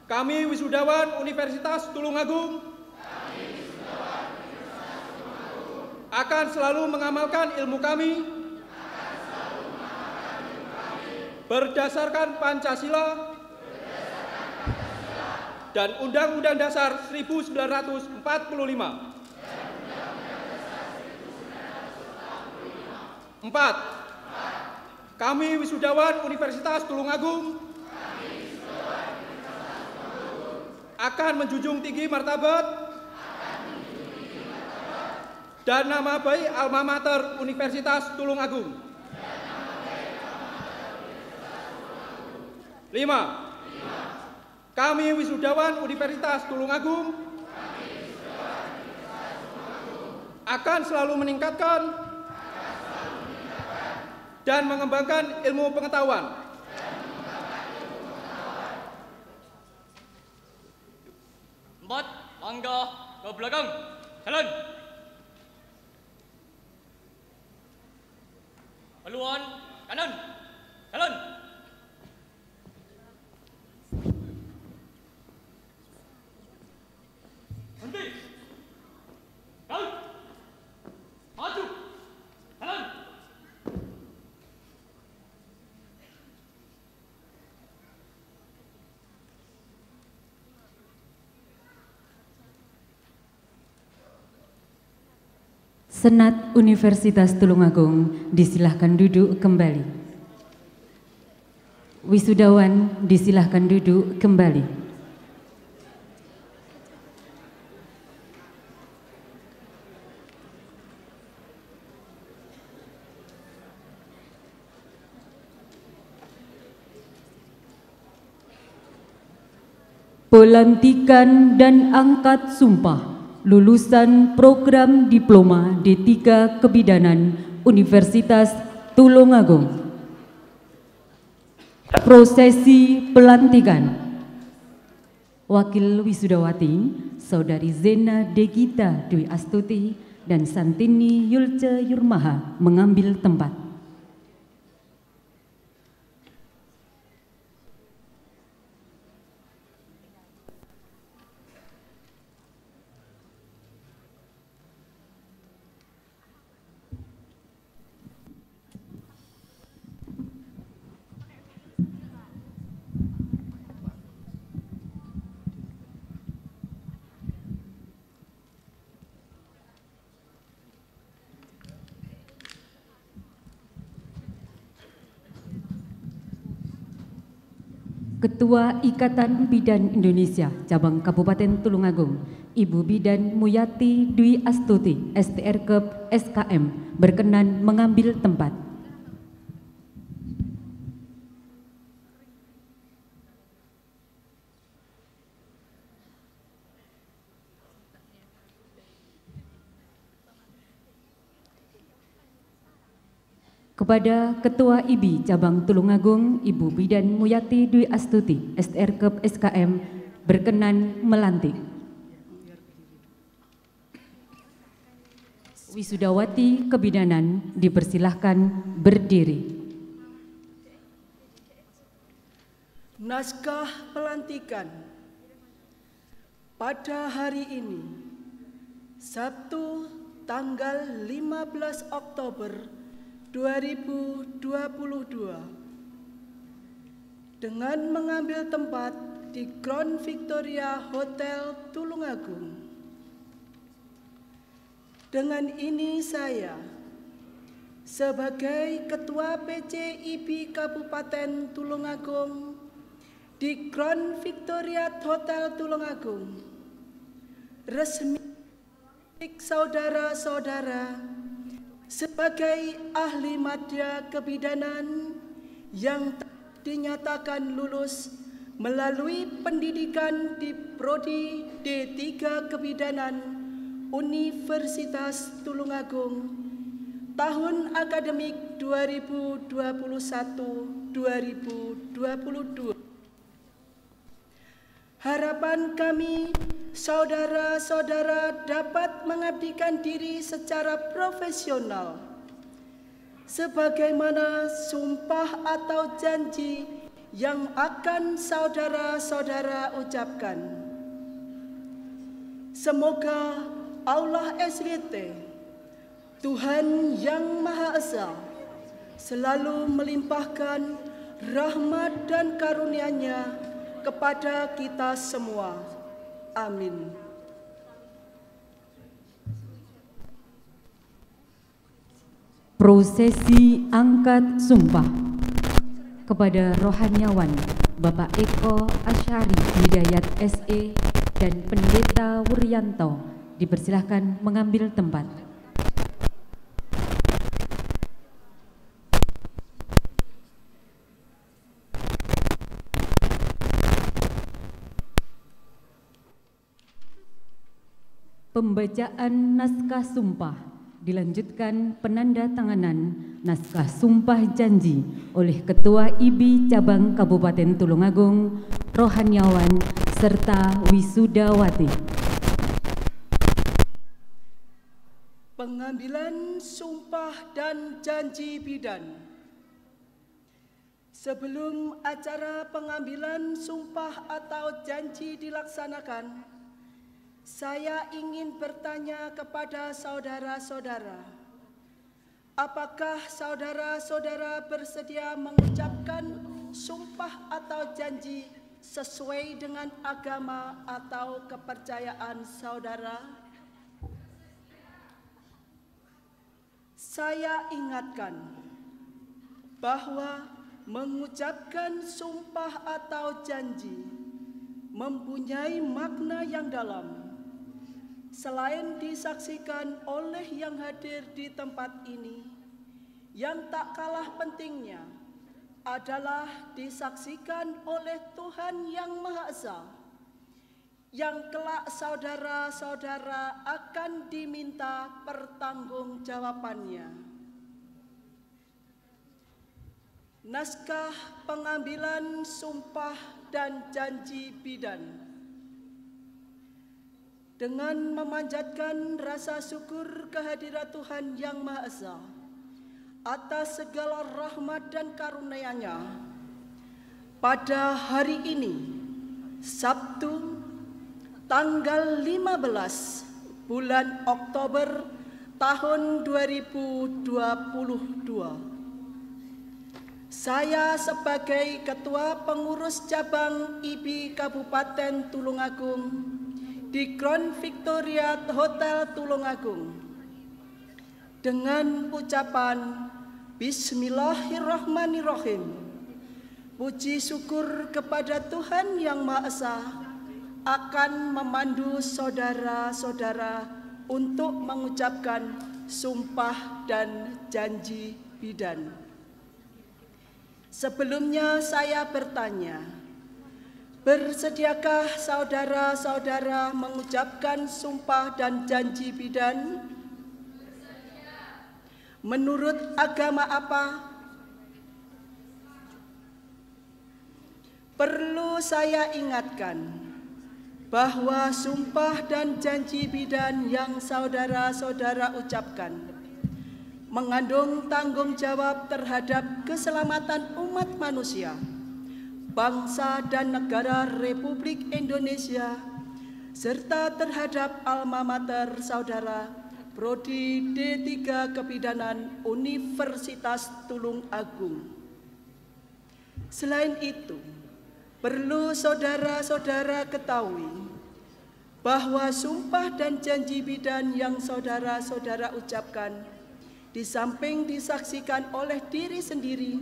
Kami wisudawan Universitas Tulungagung akan selalu mengamalkan ilmu kami berdasarkan Pancasila dan Undang-Undang Dasar 1945. 4. Kami wisudawan Universitas Tulungagung akan menjunjung tinggi martabat dan nama baik alma mater Universitas Tulungagung. 5. Kami wisudawan Universitas Tulungagung akan selalu meningkatkan dan mengembangkan ilmu pengetahuan. Empat, langkah ke belakang, jalan. Haluan kanan, jalan. Berhenti. Jalan. Maju. Jalan. Senat Universitas Tulungagung disilahkan duduk kembali. Wisudawan disilahkan duduk kembali. Pelantikan dan angkat sumpah lulusan program Diploma D3 Kebidanan Universitas Tulungagung. Prosesi pelantikan. Wakil Wisudawati, Saudari Zena Degita Dwi Astuti dan Santini Yulce Yurmaha mengambil tempat. Ketua Ikatan Bidan Indonesia Cabang Kabupaten Tulungagung, Ibu Bidan Muyati Dwi Astuti, STRKEP SKM, berkenan mengambil tempat. Kepada Ketua IBI Cabang Tulungagung, Ibu Bidan Muyati Dwi Astuti, STRKEP SKM, berkenan melantik. Wisudawati Kebidanan dipersilahkan berdiri. Naskah pelantikan. Pada hari ini, Sabtu tanggal 15 Oktober 2022, dengan mengambil tempat di Grand Victoria Hotel Tulungagung. Dengan ini saya, sebagai Ketua PCIB Kabupaten Tulungagung di Grand Victoria Hotel Tulungagung, resmi saudara-saudara sebagai ahli madya kebidanan yang dinyatakan lulus melalui pendidikan di Prodi D3 Kebidanan Universitas Tulungagung tahun akademik 2021-2022. Harapan kami, saudara-saudara dapat mengabdikan diri secara profesional sebagaimana sumpah atau janji yang akan saudara-saudara ucapkan. Semoga Allah SWT, Tuhan yang Maha Esa, selalu melimpahkan rahmat dan karunia-Nya kepada kita semua. Amin. Prosesi angkat sumpah kepada rohaniawan Bapak Eko Asyari Hidayat SE dan Pendeta Wuryanto dipersilahkan mengambil tempat. Pembacaan naskah sumpah dilanjutkan penandatanganan naskah sumpah janji oleh Ketua IBI Cabang Kabupaten Tulungagung, rohaniawan serta wisudawati. Pengambilan sumpah dan janji bidan. Sebelum acara pengambilan sumpah atau janji dilaksanakan, saya ingin bertanya kepada saudara-saudara, apakah saudara-saudara bersedia mengucapkan sumpah atau janji sesuai dengan agama atau kepercayaan saudara? Saya ingatkan bahwa mengucapkan sumpah atau janji mempunyai makna yang dalam. Selain disaksikan oleh yang hadir di tempat ini, yang tak kalah pentingnya adalah disaksikan oleh Tuhan yang Maha Esa, yang kelak saudara-saudara akan diminta pertanggungjawabannya. Naskah pengambilan sumpah dan janji bidan. Dengan memanjatkan rasa syukur kehadirat Tuhan yang Maha Esa atas segala rahmat dan karunia-Nya, pada hari ini, Sabtu, tanggal 15 bulan Oktober tahun 2022, saya sebagai Ketua Pengurus Cabang IBI Kabupaten Tulungagung di Crown Victoria Hotel Tulungagung, dengan ucapan Bismillahirrahmanirrahim, puji syukur kepada Tuhan yang Maha Esa, akan memandu saudara-saudara untuk mengucapkan sumpah dan janji bidan. Sebelumnya saya bertanya, bersediakah saudara-saudara mengucapkan sumpah dan janji bidan? Menurut agama apa? Perlu saya ingatkan bahwa sumpah dan janji bidan yang saudara-saudara ucapkan mengandung tanggung jawab terhadap keselamatan umat manusia, bangsa dan negara Republik Indonesia, serta terhadap alma mater saudara Prodi D3 Kebidanan Universitas Tulungagung. Selain itu, perlu saudara-saudara ketahui bahwa sumpah dan janji bidan yang saudara-saudara ucapkan, di samping disaksikan oleh diri sendiri,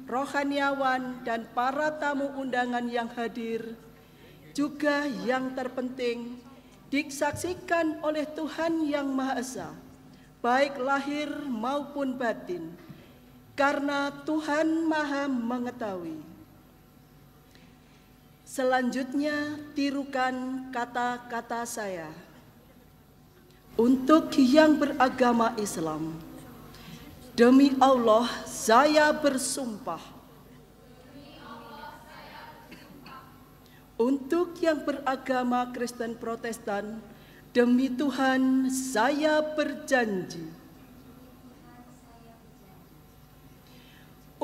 rohaniawan dan para tamu undangan yang hadir, juga yang terpenting disaksikan oleh Tuhan yang Maha Esa, baik lahir maupun batin, karena Tuhan Maha mengetahui. Selanjutnya tirukan kata-kata saya. Untuk yang beragama Islam, demi Allah saya bersumpah. Untuk yang beragama Kristen Protestan, demi Tuhan saya berjanji.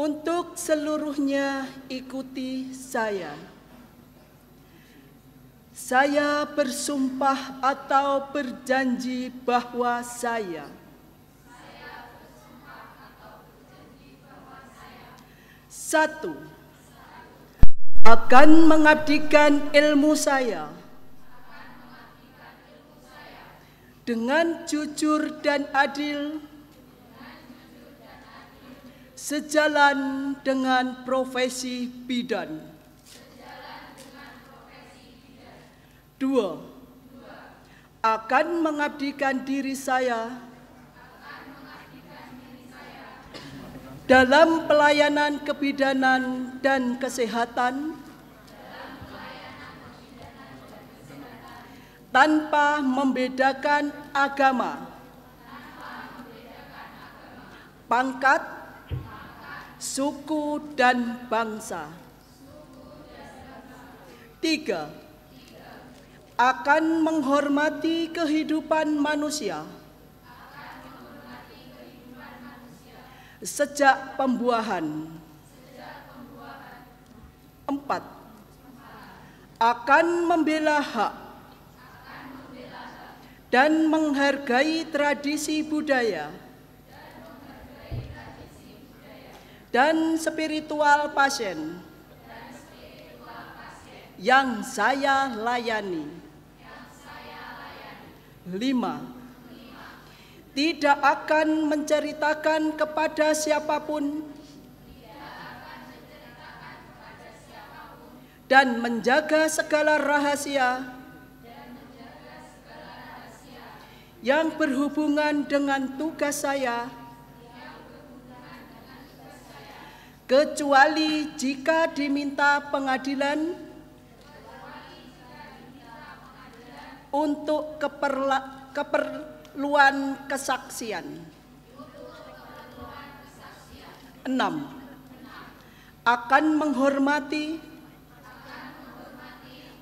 Untuk seluruhnya ikuti saya. Saya bersumpah atau berjanji bahwa saya satu, akan mengabdikan ilmu saya dengan jujur dan adil sejalan dengan profesi bidan. 2. Akan mengabdikan diri saya dalam pelayanan kebidanan dan kesehatan tanpa membedakan agama, pangkat, suku, dan bangsa. 3. Akan menghormati kehidupan manusia sejak pembuahan. 4. Akan membela hak dan menghargai tradisi budaya dan spiritual pasien yang saya layani. 5. Tidak akan menceritakan kepada siapapun dan menjaga segala rahasia yang berhubungan dengan tugas saya, kecuali jika diminta pengadilan untuk keperluan kesaksian. 6. Akan menghormati,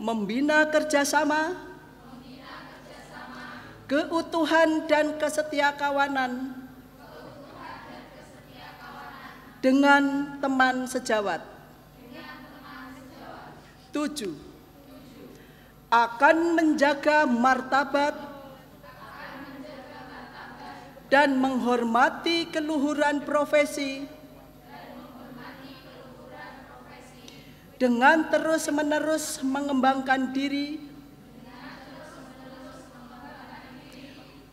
membina kerjasama, keutuhan dan kesetiakawanan dengan teman sejawat. 7. Akan menjaga martabat dan menghormati keluhuran profesi dengan terus-menerus mengembangkan diri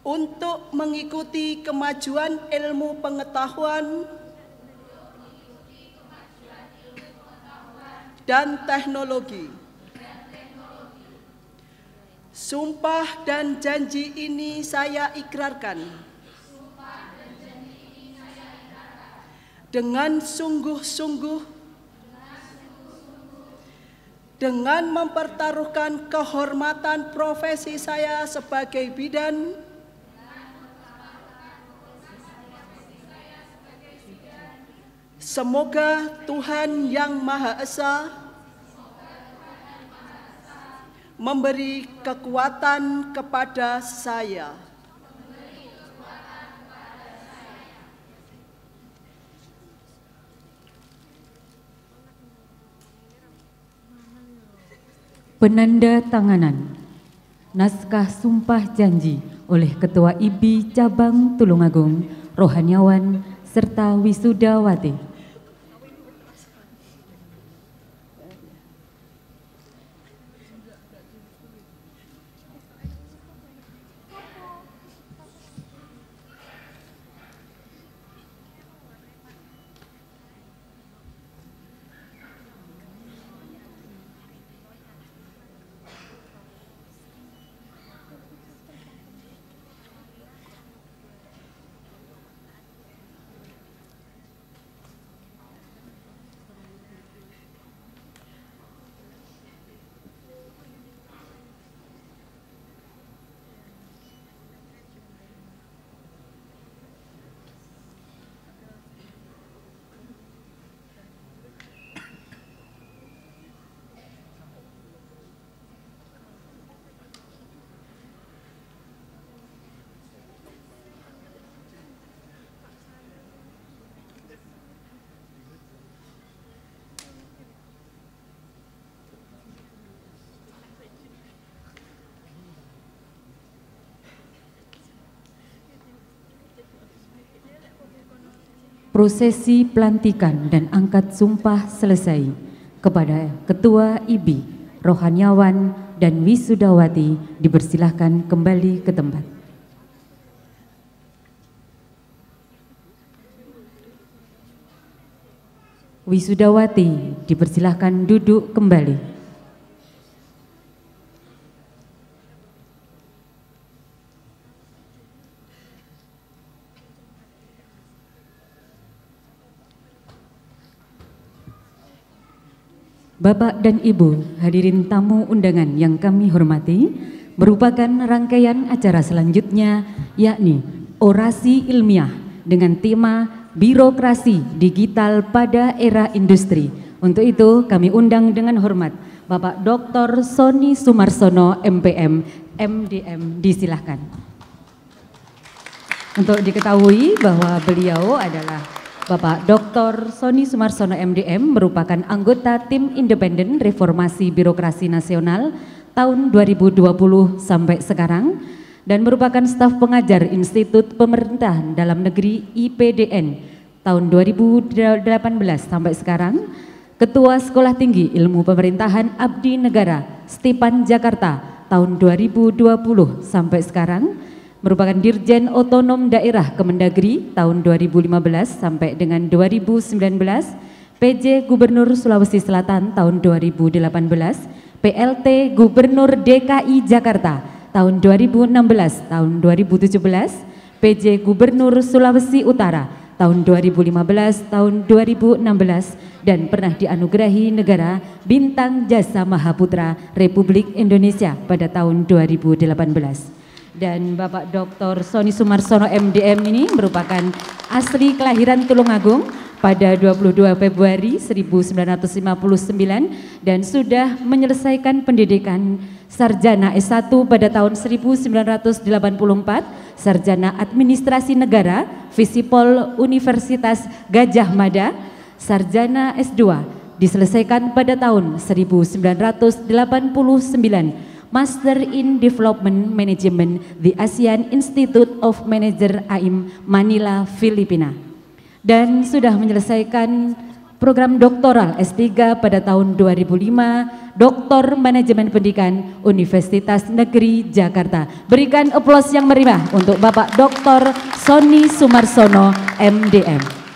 untuk mengikuti kemajuan ilmu pengetahuan dan teknologi. Sumpah dan janji ini saya ikrarkan dengan sungguh-sungguh, dengan mempertaruhkan kehormatan profesi saya sebagai bidan, semoga Tuhan Yang Maha Esa memberi kekuatan kepada saya. Penanda tanganan naskah sumpah janji oleh Ketua IBI Cabang Tulungagung, Rohaniawan, serta Wisudawati. prosesi pelantikan dan angkat sumpah selesai, kepada Ketua IBI, Rohaniawan, dan Wisudawati dipersilahkan kembali ke tempat. Wisudawati dipersilahkan duduk kembali. Bapak dan Ibu hadirin tamu undangan yang kami hormati, merupakan rangkaian acara selanjutnya yakni orasi ilmiah dengan tema birokrasi digital pada era industri. Untuk itu kami undang dengan hormat Bapak Dr. Sony Sumarsono MPM MDM, disilahkan. Untuk diketahui bahwa beliau adalah Bapak Dr. Sony Sumarsono MDM merupakan anggota tim independen reformasi birokrasi nasional tahun 2020 sampai sekarang dan merupakan staf pengajar Institut Pemerintahan Dalam Negeri IPDN tahun 2018 sampai sekarang, Ketua Sekolah Tinggi Ilmu Pemerintahan Abdi Negara Stipan Jakarta tahun 2020 sampai sekarang, merupakan Dirjen Otonom Daerah Kemendagri tahun 2015 sampai dengan 2019, PJ Gubernur Sulawesi Selatan tahun 2018, PLT Gubernur DKI Jakarta tahun 2016 tahun 2017, PJ Gubernur Sulawesi Utara tahun 2015 tahun 2016, dan pernah dianugerahi negara Bintang Jasa Mahaputra Republik Indonesia pada tahun 2018. Dan Bapak Dr. Sony Sumarsono MDM ini merupakan asli kelahiran Tulungagung pada 22 Februari 1959 dan sudah menyelesaikan pendidikan sarjana S1 pada tahun 1984, sarjana administrasi negara Visipol Universitas Gajah Mada, sarjana S2 diselesaikan pada tahun 1989, Master in Development Management di ASEAN Institute of Manager AIM Manila, Filipina, dan sudah menyelesaikan program doktoral S3 pada tahun 2005, Doktor Manajemen Pendidikan Universitas Negeri Jakarta. Berikan aplaus yang meriah untuk Bapak Dr. Sony Sumarsono MDM.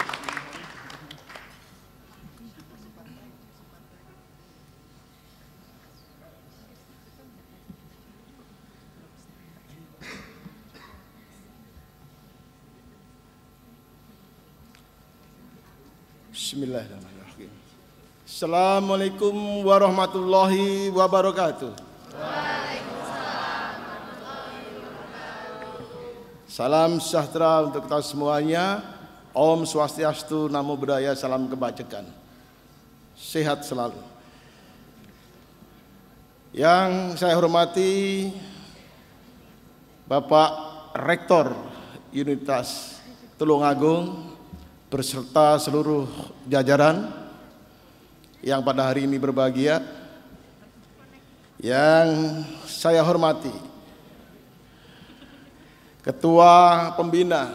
Bismillahirrahmanirrahim. Assalamualaikum warahmatullahi wabarakatuh. Salam sejahtera untuk kita semuanya. Om Swastiastu, Namo Buddhaya, salam kebajikan. Sehat selalu. Yang saya hormati Bapak Rektor Universitas Tulungagung berserta seluruh jajaran yang pada hari ini berbahagia, yang saya hormati Ketua Pembina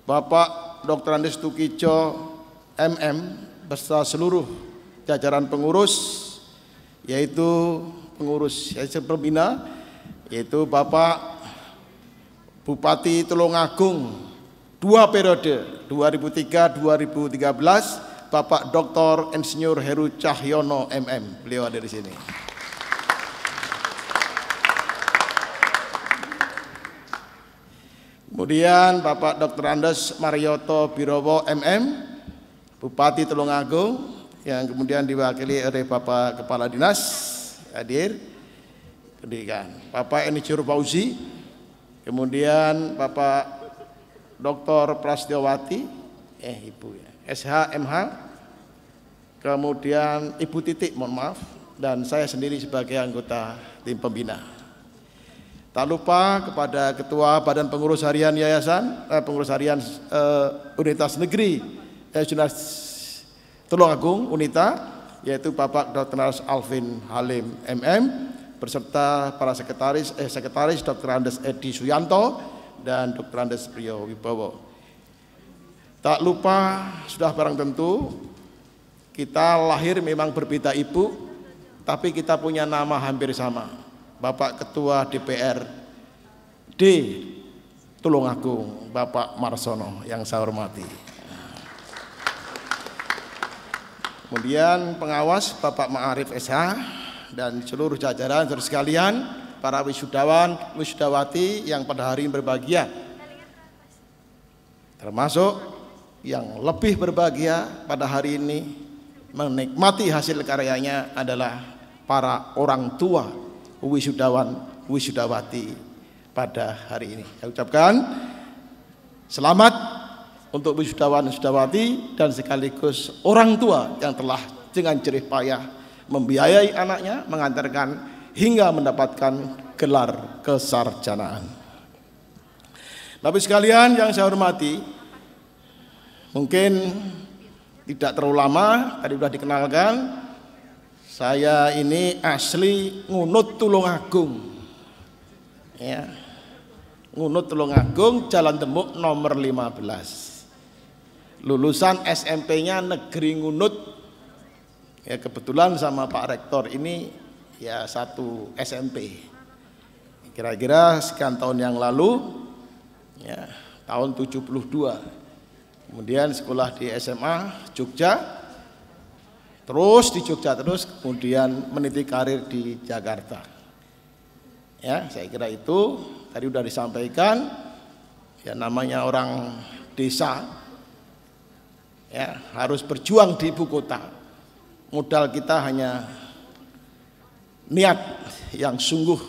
Bapak Dr. Andes Tukico MM beserta seluruh jajaran pengurus, yaitu pengurus pembina, yaitu Bapak Bupati Tulungagung 2 periode 2003-2013, Bapak Dr. Insinyur Heru Cahyono MM, beliau ada di sini. Kemudian Bapak Dr. Andes Marioto Birowo MM, Bupati Tulungagung, yang kemudian diwakili oleh Bapak Kepala Dinas hadir pendidikan, Bapak Insinyur Fauzi, kemudian Bapak Dr. Prastyowati, Ibu ya, SHMH, kemudian Ibu Titik, mohon maaf, dan saya sendiri sebagai anggota tim pembina. Tak lupa kepada Ketua Badan Pengurus Harian Yayasan, Pengurus Harian Universitas Negeri Tulungagung, UNITA, yaitu Bapak Dr. Alvin Halim MM, beserta para sekretaris Dr. Andes Edi Suyanto dan Dr. Andes Priyo Wibowo. Tak lupa sudah barang tentu kita lahir memang berbeda ibu, tapi kita punya nama hampir sama. Bapak Ketua DPR D Tulungagung, Bapak Marsono yang saya hormati. Kemudian pengawas Bapak Ma'arif SH dan seluruh jajaran saudara sekalian, para wisudawan, wisudawati yang pada hari ini berbahagia. Termasuk yang lebih berbahagia pada hari ini menikmati hasil karyanya adalah para orang tua wisudawan, wisudawati pada hari ini. Saya ucapkan selamat untuk wisudawan, wisudawati dan sekaligus orang tua yang telah dengan jerih payah membiayai anaknya mengantarkan hingga mendapatkan gelar kesarjanaan. Bapak sekalian yang saya hormati, mungkin tidak terlalu lama, tadi sudah dikenalkan, saya ini asli Ngunut Tulungagung. Ya. Ngunut Tulungagung, Jalan Demuk nomor 15. Lulusan SMP-nya Negeri Ngunut. Ya, kebetulan sama Pak Rektor ini ya satu SMP. Kira-kira sekian tahun yang lalu, ya, tahun 72. Kemudian sekolah di SMA Jogja, terus di Jogja terus, kemudian meniti karir di Jakarta. Ya, saya kira itu tadi sudah disampaikan. Ya, namanya orang desa, ya harus berjuang di ibu kota. Modal kita hanya niat yang sungguh,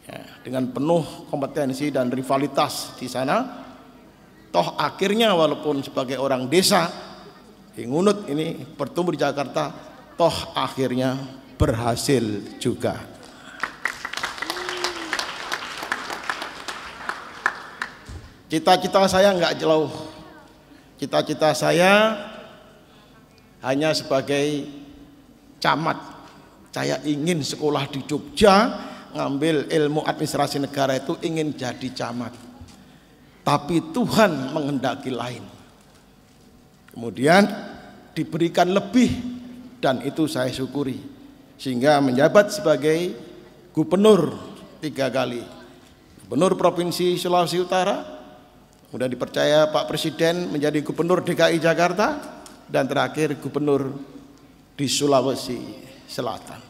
ya, dengan penuh kompetensi dan rivalitas di sana. Toh akhirnya walaupun sebagai orang desa di Ngunut ini bertumbuh di Jakarta, toh akhirnya berhasil juga. Cita-cita saya enggak jauh. Cita-cita saya hanya sebagai camat. Saya ingin sekolah di Jogja, ngambil ilmu administrasi negara itu ingin jadi camat. Tapi Tuhan menghendaki lain. Kemudian diberikan lebih dan itu saya syukuri. Sehingga menjabat sebagai gubernur 3 kali. Gubernur Provinsi Sulawesi Utara, kemudian dipercaya Pak Presiden menjadi gubernur DKI Jakarta, dan terakhir gubernur di Sulawesi Selatan.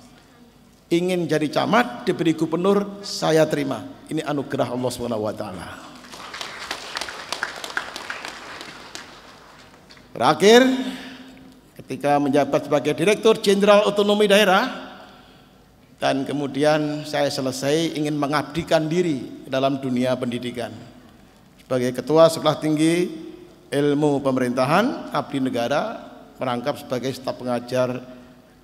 Ingin jadi camat, diberi gubernur, saya terima. Ini anugerah Allah SWT. Terakhir, ketika menjabat sebagai Direktur Jenderal Otonomi Daerah, dan kemudian saya selesai ingin mengabdikan diri dalam dunia pendidikan. Sebagai Ketua Sekolah Tinggi Ilmu Pemerintahan, Abdi Negara, merangkap sebagai staf pengajar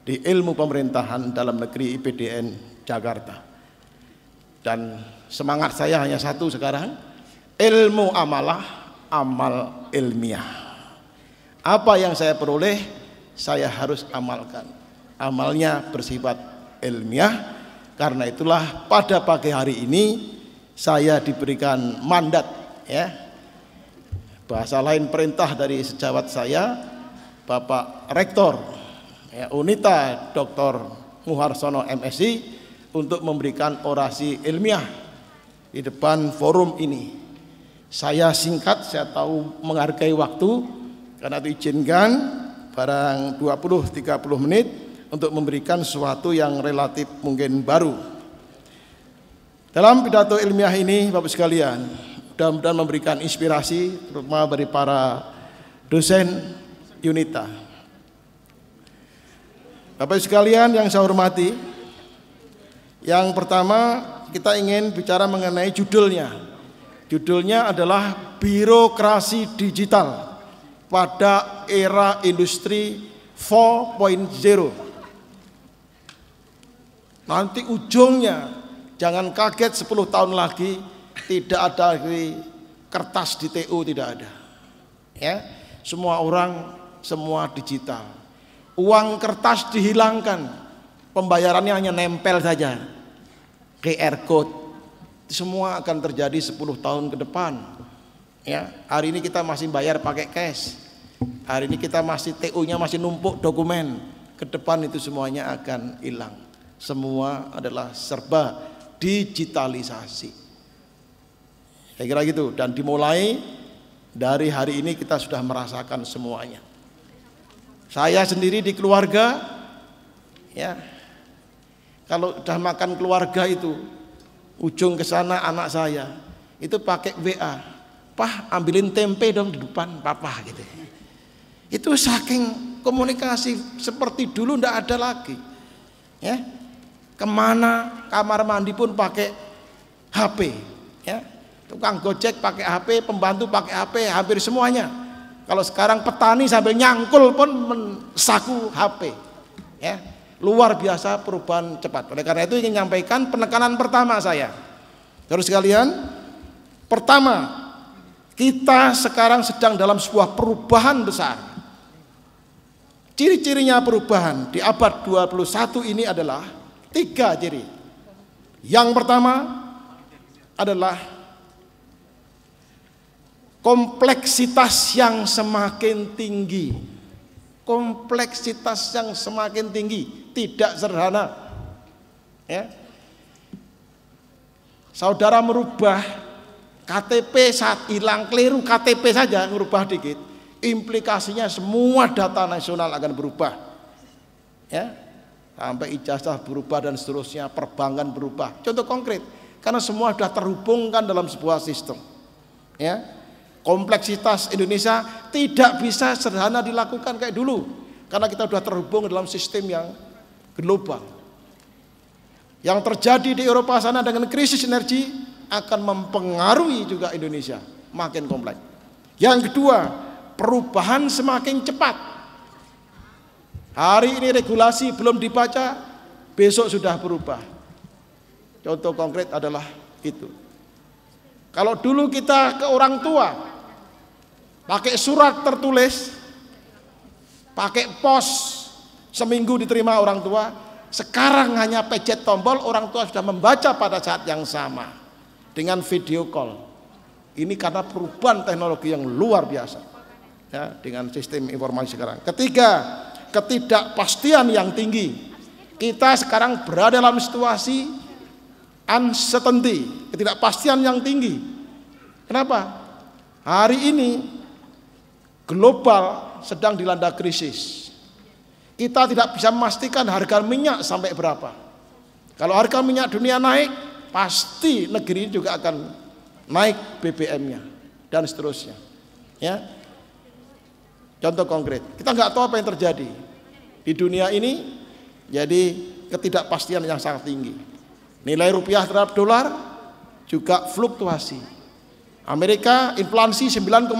di Ilmu Pemerintahan Dalam Negeri IPDN Jakarta. Dan semangat saya hanya satu sekarang, ilmu amalah, amal ilmiah. Apa yang saya peroleh, saya harus amalkan. Amalnya bersifat ilmiah. Karena itulah pada pagi hari ini saya diberikan mandat, ya, bahasa lain perintah dari sejawat saya, Bapak Rektor, ya, Unita Dr. Muharsono MSI, untuk memberikan orasi ilmiah di depan forum ini. Saya singkat, saya tahu menghargai waktu. Karena itu izinkan barang 20-30 menit untuk memberikan sesuatu yang relatif mungkin baru. Dalam pidato ilmiah ini, Bapak sekalian, mudah-mudahan memberikan inspirasi terutama bagi para dosen Unita. Bapak sekalian yang saya hormati, yang pertama kita ingin bicara mengenai judulnya. Judulnya adalah Birokrasi Digital pada era industri 4.0. Nanti ujungnya jangan kaget 10 tahun lagi tidak ada kertas di TU, tidak ada. Ya, semua orang semua digital. Uang kertas dihilangkan, pembayarannya hanya nempel saja. QR code. Semua akan terjadi 10 tahun ke depan. Ya, hari ini kita masih bayar pakai cash. Hari ini kita masih TU-nya masih numpuk dokumen. Ke depan itu semuanya akan hilang. Semua adalah serba digitalisasi. Saya kira gitu, dan dimulai dari hari ini kita sudah merasakan semuanya. Saya sendiri di keluarga, ya, kalau udah makan keluarga itu, ujung ke sana anak saya itu pakai WA, "Pah, ambilin tempe dong di depan papa," gitu. Itu saking komunikasi seperti dulu ndak ada lagi. Ya, kemana kamar mandi pun pakai HP. Ya, tukang gojek pakai HP, pembantu pakai HP, hampir semuanya. Kalau sekarang petani sambil nyangkul pun mensaku HP. Ya, luar biasa perubahan cepat. Oleh karena itu ingin menyampaikan penekanan pertama saya. Terus sekalian, pertama, kita sekarang sedang dalam sebuah perubahan besar. Ciri-cirinya perubahan di abad 21 ini adalah 3 ciri. Yang pertama adalah kompleksitas yang semakin tinggi. Kompleksitas yang semakin tinggi, tidak sederhana. Ya. Saudara merubah KTP saat hilang keliru KTP saja, merubah dikit, implikasinya semua data nasional akan berubah. Ya. Sampai ijazah berubah dan seterusnya, perbankan berubah. Contoh konkret, karena semua sudah terhubungkan dalam sebuah sistem. Ya. Kompleksitas Indonesia tidak bisa sederhana dilakukan kayak dulu, karena kita sudah terhubung dalam sistem yang global. Yang terjadi di Eropa sana dengan krisis energi akan mempengaruhi juga Indonesia, makin kompleks. Yang kedua, perubahan semakin cepat. Hari ini regulasi belum dibaca, besok sudah berubah. Contoh konkret adalah itu. Kalau dulu kita ke orang tua pakai surat tertulis, pakai pos, seminggu diterima orang tua. Sekarang hanya pencet tombol, orang tua sudah membaca pada saat yang sama dengan video call. Ini karena perubahan teknologi yang luar biasa, ya, dengan sistem informasi sekarang. Ketiga, ketidakpastian yang tinggi. Kita sekarang berada dalam situasi uncertainty, ketidakpastian yang tinggi. Kenapa? Hari ini global sedang dilanda krisis. Kita tidak bisa memastikan harga minyak sampai berapa. Kalau harga minyak dunia naik, pasti negeri ini juga akan naik BBM-nya dan seterusnya. Ya. Contoh konkret, kita nggak tahu apa yang terjadi di dunia ini. Jadi ketidakpastian yang sangat tinggi. Nilai rupiah terhadap dolar juga fluktuasi. Amerika inflasi 9,1%,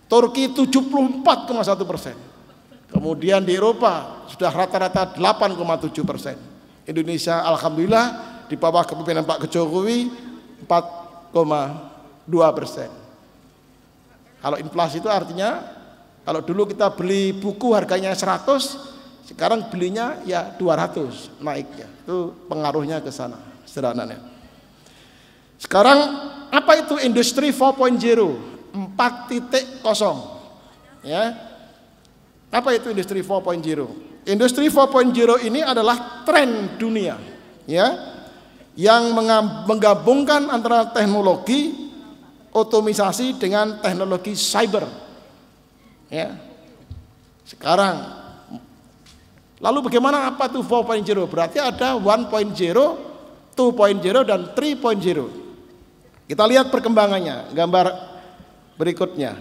Turki 74,1%. Kemudian di Eropa sudah rata-rata 8,7%. Indonesia alhamdulillah di bawah kepemimpinan Pak Jokowi 4,2%. Kalau inflasi itu artinya kalau dulu kita beli buku harganya 100, sekarang belinya ya 200 naiknya. Itu pengaruhnya ke sana sederhananya. Sekarang apa itu industri 4.0? 4.0. Ya. Apa itu industri 4.0? Industri 4.0 ini adalah tren dunia, ya, yang menggabungkan antara teknologi otomisasi dengan teknologi cyber. Ya. Sekarang, lalu bagaimana apa itu 4.0? Berarti ada 1.0, 2.0 dan 3.0. Kita lihat perkembangannya, gambar berikutnya.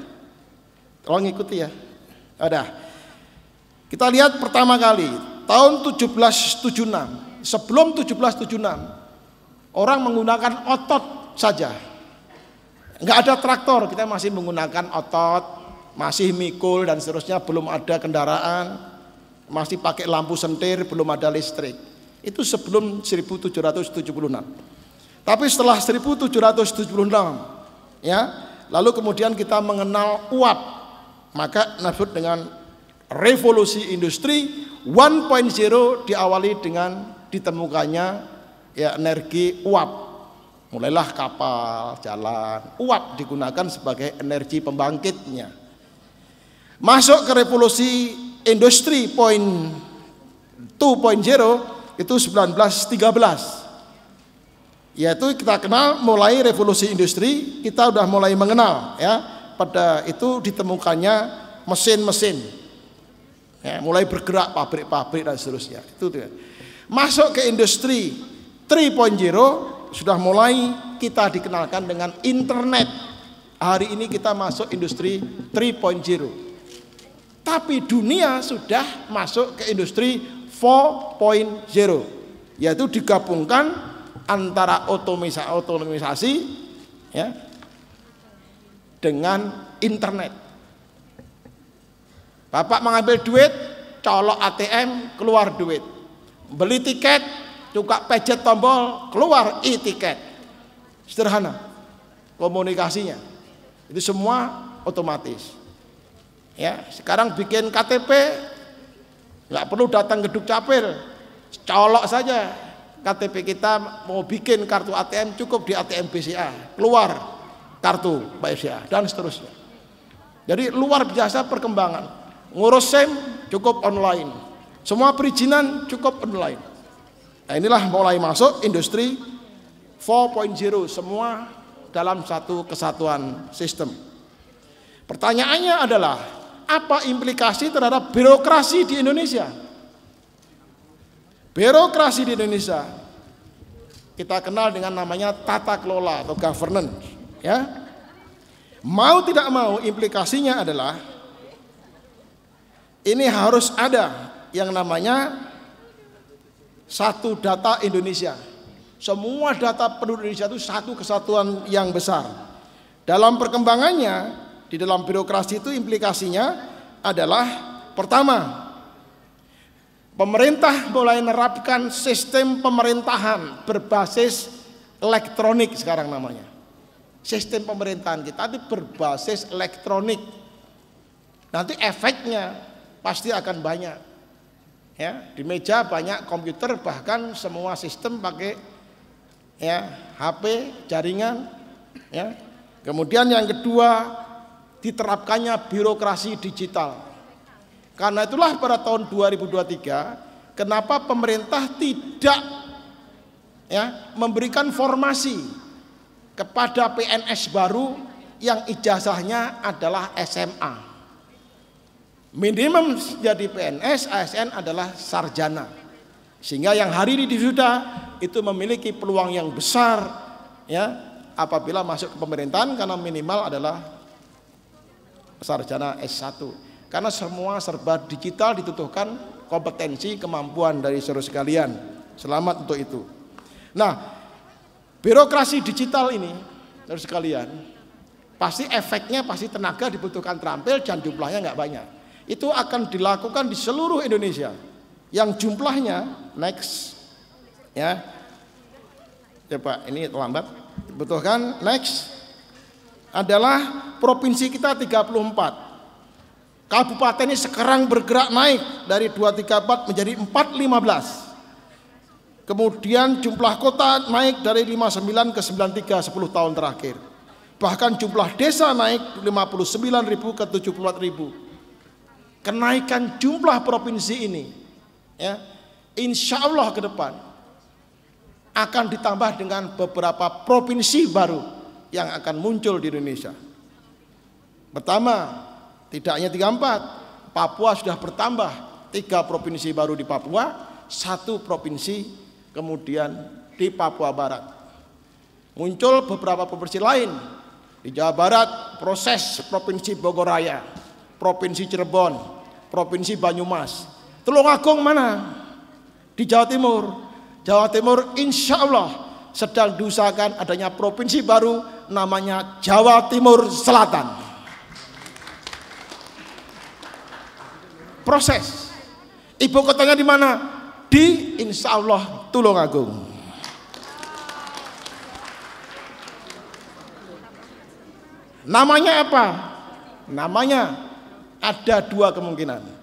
Tolong ikuti ya. Ada. Kita lihat pertama kali tahun 1776. Sebelum 1776 orang menggunakan otot saja. Enggak ada traktor, kita masih menggunakan otot, masih mikul dan seterusnya, belum ada kendaraan, masih pakai lampu sentir, belum ada listrik. Itu sebelum 1776. Tapi setelah 1776, ya, lalu kemudian kita mengenal uap, maka disebut dengan revolusi industri 1.0 diawali dengan ditemukannya ya energi uap. Mulailah kapal, jalan, uap digunakan sebagai energi pembangkitnya. Masuk ke revolusi industri 2.0 itu 1913. Yaitu kita kenal mulai revolusi industri, kita udah mulai mengenal ya, pada itu ditemukannya mesin-mesin. Ya, mulai bergerak pabrik-pabrik dan seterusnya. Itu tuh. Masuk ke industri 3.0 sudah mulai kita dikenalkan dengan internet. Hari ini kita masuk industri 3.0. Tapi dunia sudah masuk ke industri 4.0, yaitu digabungkan antara otomatisasi ya, dengan internet. Bapak mengambil duit, colok ATM, keluar duit. Beli tiket, juga pencet tombol, keluar e-tiket. Sederhana komunikasinya. Itu semua otomatis. Ya, sekarang bikin KTP nggak perlu datang ke Dukcapil, colok saja KTP kita. Mau bikin kartu ATM cukup di ATM BCA, keluar kartu BCA dan seterusnya. Jadi luar biasa perkembangan. Ngurus SIM cukup online, semua perizinan cukup online. Nah, inilah mulai masuk industri 4.0, semua dalam satu kesatuan sistem. Pertanyaannya adalah, apa implikasi terhadap birokrasi di Indonesia? Birokrasi di Indonesia kita kenal dengan namanya tata kelola atau governance, ya. Mau tidak mau implikasinya adalah ini harus ada yang namanya satu data Indonesia. Semua data penduduk Indonesia itu satu kesatuan yang besar. Dalam perkembangannya di dalam birokrasi itu implikasinya adalah, pertama, pemerintah mulai menerapkan sistem pemerintahan berbasis elektronik sekarang namanya. Sistem pemerintahan kita itu berbasis elektronik. Nanti efeknya pasti akan banyak. Ya, di meja banyak komputer, bahkan semua sistem pakai ya HP, jaringan, ya. Kemudian yang kedua, diterapkannya birokrasi digital. Karena itulah pada tahun 2023, kenapa pemerintah tidak ya memberikan formasi kepada PNS baru yang ijazahnya adalah SMA. Minimum jadi PNS, ASN adalah sarjana. Sehingga yang hari ini diwisuda itu memiliki peluang yang besar ya apabila masuk ke pemerintahan, karena minimal adalah sarjana S1. Karena semua serba digital, dibutuhkan kompetensi, kemampuan dari saudara sekalian. Selamat untuk itu. Nah, birokrasi digital ini saudara sekalian, pasti efeknya, pasti tenaga dibutuhkan terampil dan jumlahnya nggak banyak. Itu akan dilakukan di seluruh Indonesia. Yang jumlahnya next ya. Coba ini lambat. Dibutuhkan next adalah provinsi kita 34. Kabupaten ini sekarang bergerak naik dari 234 menjadi 415. Kemudian jumlah kota naik dari 59 ke 93 10 tahun terakhir. Bahkan jumlah desa naik 59.000 ke 74.000. Kenaikan jumlah provinsi ini ya, insya Allah ke depan akan ditambah dengan beberapa provinsi baru yang akan muncul di Indonesia. Pertama, tidak hanya 34, Papua sudah bertambah 3 provinsi baru di Papua, 1 provinsi kemudian di Papua Barat. Muncul beberapa provinsi lain. Di Jawa Barat proses provinsi Bogorraya, provinsi Cirebon, provinsi Banyumas. Tulungagung mana? Di Jawa Timur. Jawa Timur insya Allah sedang diusahakan adanya provinsi baru namanya Jawa Timur Selatan. Proses. Ibu kotanya di mana? Di insya Allah Tulungagung. Namanya apa? Namanya ada 2 kemungkinan.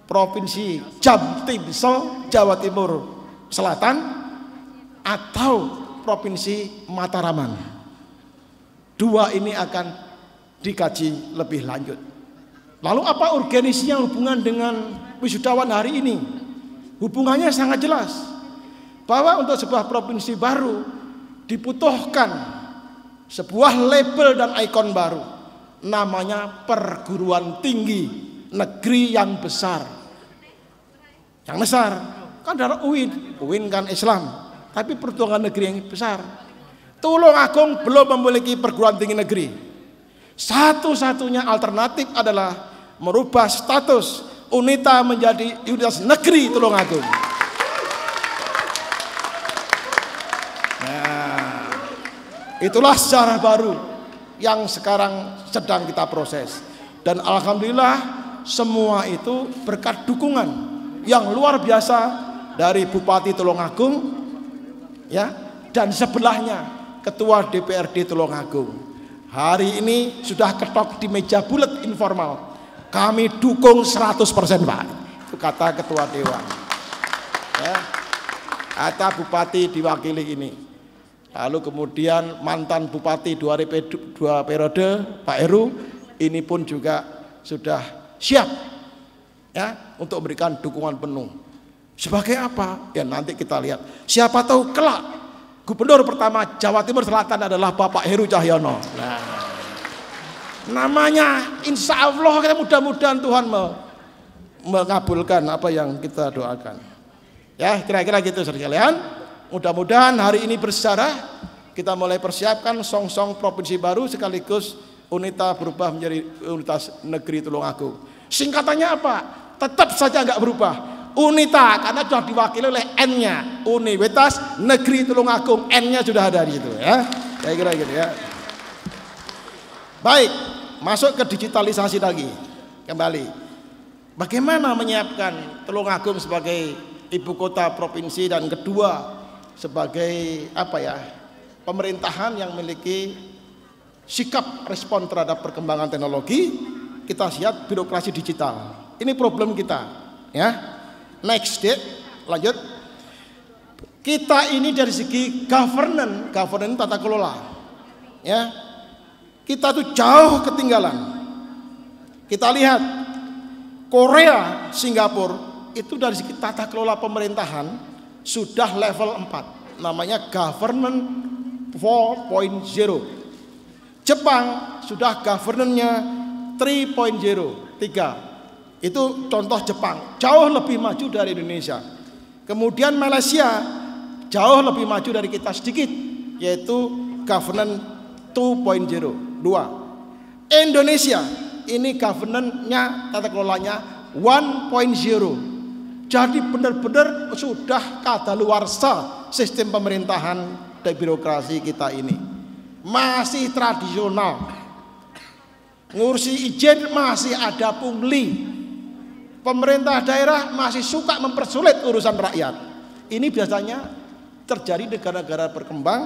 Provinsi Jamtimsel, Jawa Timur Selatan, atau Provinsi Mataraman. Dua ini akan dikaji lebih lanjut. Lalu apa urgensinya hubungan dengan wisudawan hari ini? Hubungannya sangat jelas, bahwa untuk sebuah provinsi baru dibutuhkan sebuah label dan ikon baru, namanya perguruan tinggi negeri yang besar. Yang besar kan dari UIN kan Islam, tapi perguruan negeri yang besar. Tulungagung belum memiliki perguruan tinggi negeri. Satu-satunya alternatif adalah merubah status UNITA menjadi Universitas Negeri Tulungagung. Nah, itulah sejarah baru yang sekarang sedang kita proses. Dan alhamdulillah semua itu berkat dukungan yang luar biasa dari Bupati Tulungagung, ya, dan sebelahnya Ketua DPRD Tulungagung. Hari ini sudah ketok di meja bulat informal. Kami dukung 100% Pak. Itu kata Ketua Dewan. Ya. Kata Bupati diwakili ini. Lalu kemudian mantan Bupati 2 periode Pak Heru ini pun juga sudah siap, ya, untuk memberikan dukungan penuh. Sebagai apa? Ya nanti kita lihat. Siapa tahu kelak Gubernur pertama Jawa Timur Selatan adalah Bapak Heru Cahyono. Nah, namanya insya Allah kita mudah-mudahan Tuhan mengabulkan apa yang kita doakan. Ya kira-kira gitu sekalian. Mudah-mudahan hari ini bersejarah, kita mulai persiapkan song-song provinsi baru sekaligus UNITA berubah menjadi Universitas Negeri Tulungagung. Singkatannya apa? Tetap saja nggak berubah. UNITA karena sudah diwakili oleh N-nya, Universitas Negeri Tulungagung, N-nya sudah ada di situ, ya. Saya kira gitu ya. Baik, masuk ke digitalisasi lagi. Kembali. Bagaimana menyiapkan Tulungagung sebagai ibu kota provinsi dan kedua sebagai apa ya? Pemerintahan yang memiliki sikap respon terhadap perkembangan teknologi. Kita lihat birokrasi digital. Ini problem kita, ya. Next date, lanjut. Kita ini dari segi governance tata kelola, ya. Kita tuh jauh ketinggalan. Kita lihat Korea, Singapura itu dari segi tata kelola pemerintahan sudah level 4, namanya government 4.0. Jepang sudah governance-nya 3.0, 3. Itu contoh Jepang, jauh lebih maju dari Indonesia. Kemudian Malaysia jauh lebih maju dari kita sedikit, yaitu governance 2.0, 2. Indonesia ini governance-nya, tata kelolanya 1.0. Jadi benar-benar sudah kadaluarsa sistem pemerintahan dan birokrasi kita ini. Masih tradisional. Ngurusi izin masih ada pungli. Pemerintah daerah masih suka mempersulit urusan rakyat. Ini biasanya terjadi di negara-negara berkembang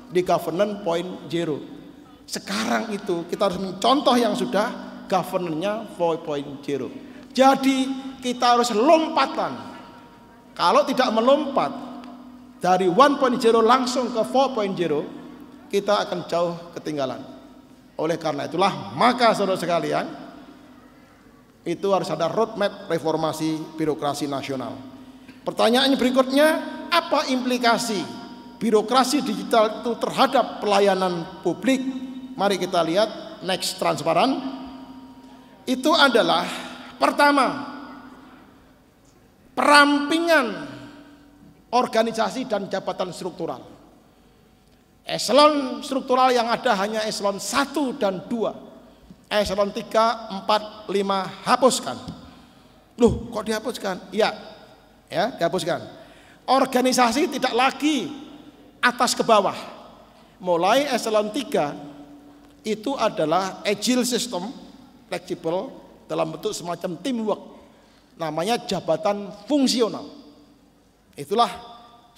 di governance 0.0. Sekarang itu kita harus mencontoh yang sudah governance-nya 4.0. Jadi kita harus lompatan. Kalau tidak melompat dari 1.0 langsung ke 4.0, kita akan jauh ketinggalan. Oleh karena itulah maka saudara sekalian, itu harus ada roadmap reformasi birokrasi nasional. Pertanyaan berikutnya, apa implikasi birokrasi digital itu terhadap pelayanan publik? Mari kita lihat next transparan. Itu adalah pertama, perampingan organisasi dan jabatan struktural. Eselon struktural yang ada hanya eselon 1 dan 2. Eselon 3, 4, 5 hapuskan. Loh, kok dihapuskan? Iya, ya, dihapuskan. Organisasi tidak lagi atas ke bawah. Mulai eselon 3 itu adalah agile system, fleksibel dalam bentuk semacam teamwork. Namanya jabatan fungsional. Itulah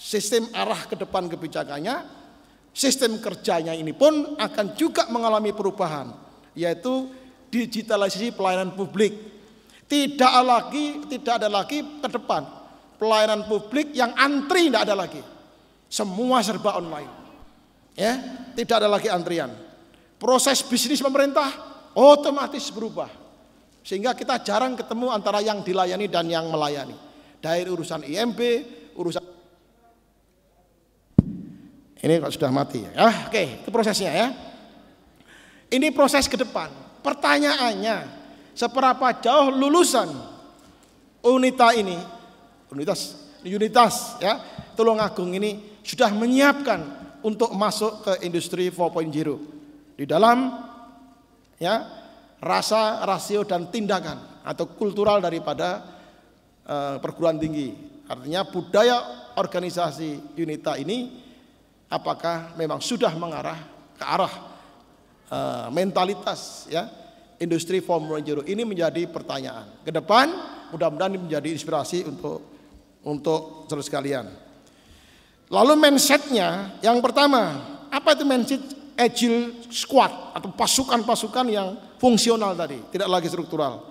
sistem arah ke depan kebijakannya. Sistem kerjanya ini pun akan juga mengalami perubahan, yaitu digitalisasi pelayanan publik. Tidak ada lagi ke depan pelayanan publik yang antri, tidak ada lagi. Semua serba online. Ya, tidak ada lagi antrian. Proses bisnis pemerintah otomatis berubah. Sehingga kita jarang ketemu antara yang dilayani dan yang melayani. Dari urusan IMB, urusan ini kok sudah mati ya. Oke, itu prosesnya ya. Ini proses ke depan. Pertanyaannya, seberapa jauh lulusan Unitas ya, Tulungagung ini sudah menyiapkan untuk masuk ke industri 4.0 di dalam ya rasa, rasio dan tindakan atau kultural daripada perguruan tinggi. Artinya budaya organisasi Unita ini apakah memang sudah mengarah ke arah mentalitas ya industri 4.0 ini menjadi pertanyaan. Ke depan mudah-mudahan ini menjadi inspirasi untuk saudara sekalian. Lalu mindsetnya yang pertama, apa itu mindset agile squad atau pasukan-pasukan yang fungsional tadi, tidak lagi struktural.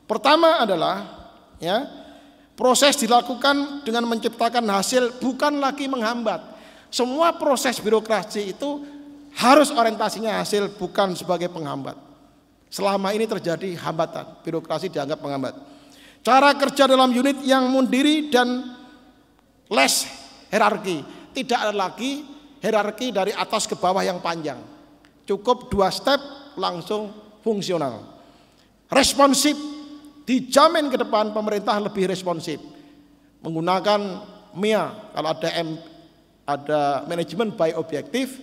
Pertama adalah ya proses dilakukan dengan menciptakan hasil, bukan lagi menghambat. Semua proses birokrasi itu harus orientasinya hasil, bukan sebagai penghambat. Selama ini terjadi hambatan, birokrasi dianggap penghambat. Cara kerja dalam unit yang mandiri dan less hierarki, tidak ada lagi hierarki dari atas ke bawah yang panjang. Cukup 2 step langsung fungsional. Responsif, dijamin ke depan pemerintah lebih responsif. Menggunakan MIA, kalau ada manajemen by objektif,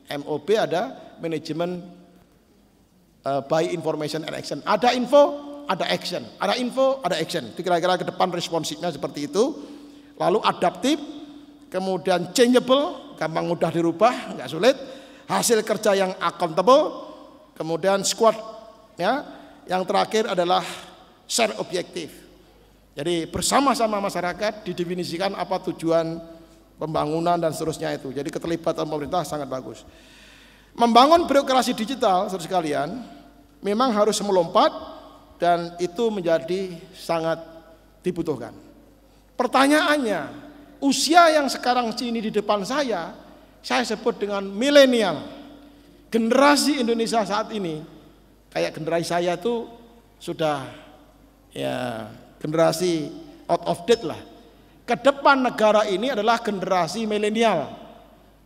MOB ada manajemen by information and action. Ada info, ada action. Ada info, ada action. Itu kira-kira ke depan responsifnya seperti itu. Lalu adaptif, kemudian changeable, gampang mudah dirubah, nggak sulit. Hasil kerja yang accountable, kemudian squad, ya. Yang terakhir adalah share objektif. Jadi bersama-sama masyarakat didefinisikan apa tujuan pembangunan dan seterusnya itu. Jadi keterlibatan pemerintah sangat bagus. Membangun birokrasi digital, saudara sekalian, memang harus melompat dan itu menjadi sangat dibutuhkan. Pertanyaannya, usia yang sekarang sini di depan saya sebut dengan milenial. Generasi Indonesia saat ini, kayak generasi saya itu sudah ya generasi out of date lah. Ke depan negara ini adalah generasi milenial.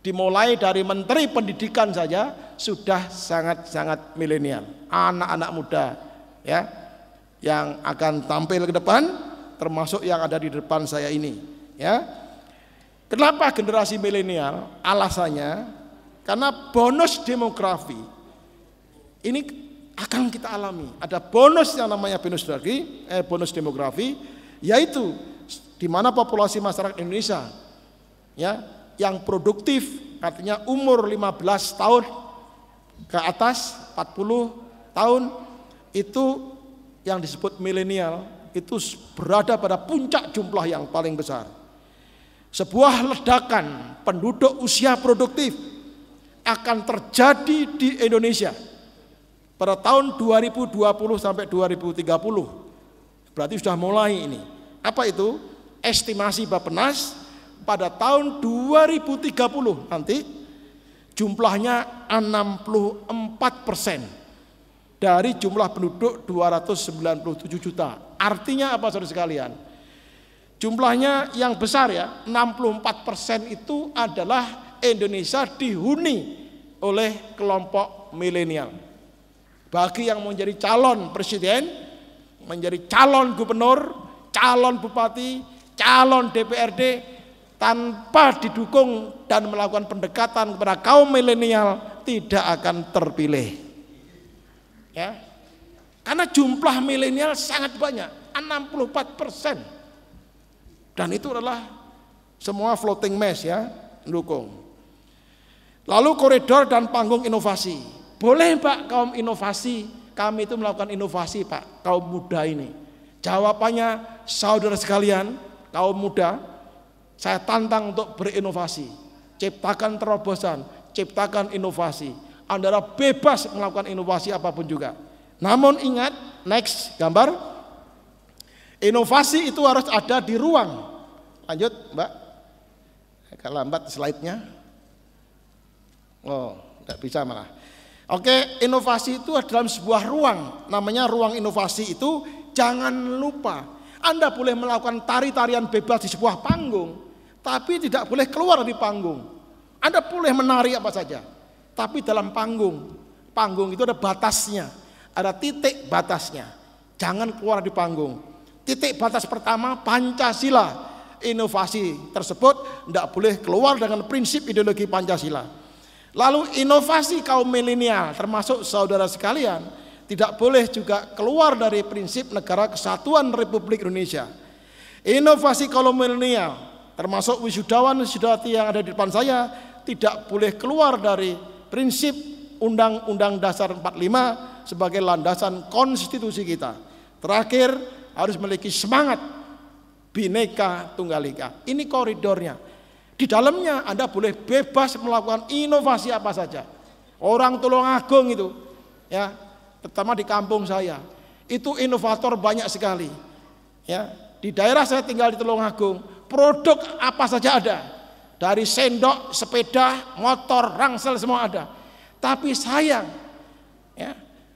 Dimulai dari menteri pendidikan saja sudah sangat-sangat milenial. Anak-anak muda ya yang akan tampil ke depan, termasuk yang ada di depan saya ini ya. Kenapa generasi milenial? Alasannya karena bonus demografi ini akan kita alami. Ada bonus yang namanya bonus demografi, yaitu di mana populasi masyarakat Indonesia ya yang produktif, artinya umur 15 tahun ke atas, 40 tahun itu yang disebut milenial itu berada pada puncak jumlah yang paling besar. Sebuah ledakan penduduk usia produktif akan terjadi di Indonesia pada tahun 2020 sampai 2030. Berarti sudah mulai ini. Apa itu? Estimasi Bappenas pada tahun 2030 nanti jumlahnya 64% dari jumlah penduduk 297 juta. Artinya apa saudara sekalian? Jumlahnya yang besar ya, 64% itu adalah Indonesia dihuni oleh kelompok milenial. Bagi yang menjadi calon presiden, menjadi calon gubernur, calon bupati, calon DPRD, tanpa didukung dan melakukan pendekatan kepada kaum milenial tidak akan terpilih. Ya. Karena jumlah milenial sangat banyak, 64%. Dan itu adalah semua floating mass ya, mendukung. Lalu koridor dan panggung inovasi. Boleh Pak kaum inovasi, kami itu melakukan inovasi Pak, kaum muda ini. Jawabannya saudara sekalian, kaum muda, saya tantang untuk berinovasi. Ciptakan terobosan, ciptakan inovasi. Anda bebas melakukan inovasi apapun juga. Namun ingat, next gambar, inovasi itu harus ada di ruang. Lanjut Mbak. Agak lambat slide-nya. Oh, tidak bisa malah. Oke, inovasi itu dalam sebuah ruang, namanya ruang inovasi itu. Jangan lupa, Anda boleh melakukan tari-tarian bebas di sebuah panggung, tapi tidak boleh keluar dari panggung. Anda boleh menari apa saja, tapi dalam panggung. Panggung itu ada batasnya, ada titik batasnya. Jangan keluar di panggung. Titik batas pertama Pancasila. Inovasi tersebut tidak boleh keluar dengan prinsip ideologi Pancasila. Lalu inovasi kaum milenial termasuk saudara sekalian tidak boleh juga keluar dari prinsip Negara Kesatuan Republik Indonesia. Inovasi kaum milenial termasuk wisudawan-wisudawati yang ada di depan saya tidak boleh keluar dari prinsip Undang-Undang Dasar 45 sebagai landasan konstitusi kita. Terakhir, harus memiliki semangat Bhinneka Tunggal Ika. Ini koridornya. Di dalamnya Anda boleh bebas melakukan inovasi apa saja. Orang Tulungagung itu, ya, terutama di kampung saya, itu inovator banyak sekali. Ya, di daerah saya tinggal di Tulungagung, produk apa saja ada. Dari sendok, sepeda, motor, rangsel semua ada. Tapi sayang, ya,